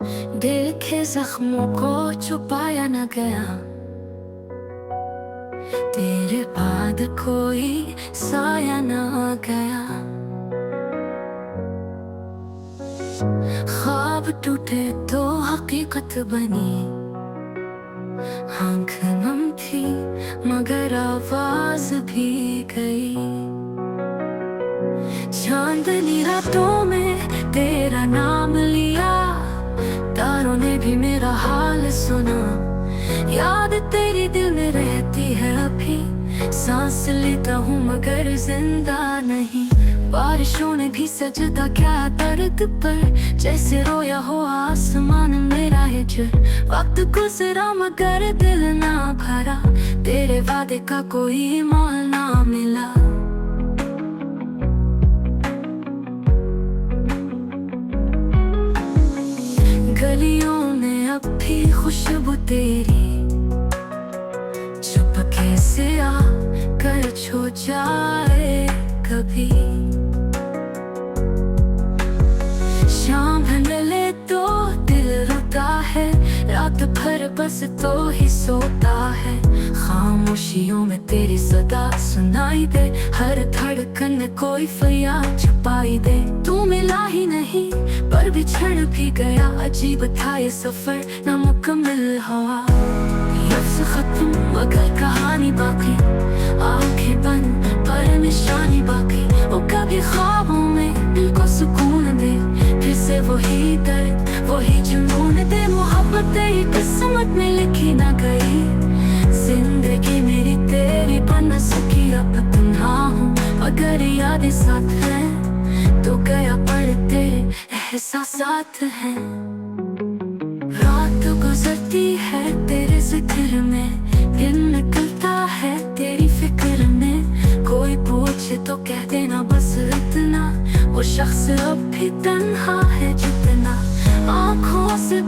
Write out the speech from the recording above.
दिल के जख्मों को छुपाया न गया, तेरे बाद कोई साया न आ गया। ख्वाब टूटे तो हकीकत बनी, आँख नम थी मगर आवाज भी गई। चांदनी रातों में तेरा नाम लिया, तारों ने भी मेरा हाल सुना। याद तेरी दिल में रहती है अभी, सांस लेता हूँ मगर जिंदा नहीं। बारिशों ने भी सजदा क्या दर्द पर, जैसे रोया हो आसमान मेरा हिजर। वक्त गुजरा मगर दिल ना भरा, तेरे वादे का कोई मोल ना मिला। गलियों में अब भी खुशबू तेरी, चुपके से आ कर छो जाए कभी। शाम ढले तो दिल रोता है, रात भर बस तो ही सोता है। खामोशियों में तेरी सदा सुनाई दे, हर धड़कन में कोई फरियाद छुपाई दे। तू मिला ही नहीं पर बिछड़ भी गया, अजीब था ये सफर नामुकम्मल हवा। लफ्ज़ खत्म मगर कहानी बाकी, आंखें बंद पर निशानी बाकी। वो कभी ख्वाबों में दिल को सुकून दे, फिर से वही दर्द वही जुनून दे। मोहब्बत तेरी किस्मत में लिखी ना गई, जिंदगी मेरी तेरी बन सकी। अब तन्हा हूँ अगर यादें साथ हैं, तो गया पड़ते एहसासात हैं। रात गुजरती है तेरे जिक्र में, दिन निकलता है तेरी फिक्र में। कोई पूछे तो कह देना बस इतना, वो शख्स अब भी तन्हा है जितना। आँखों से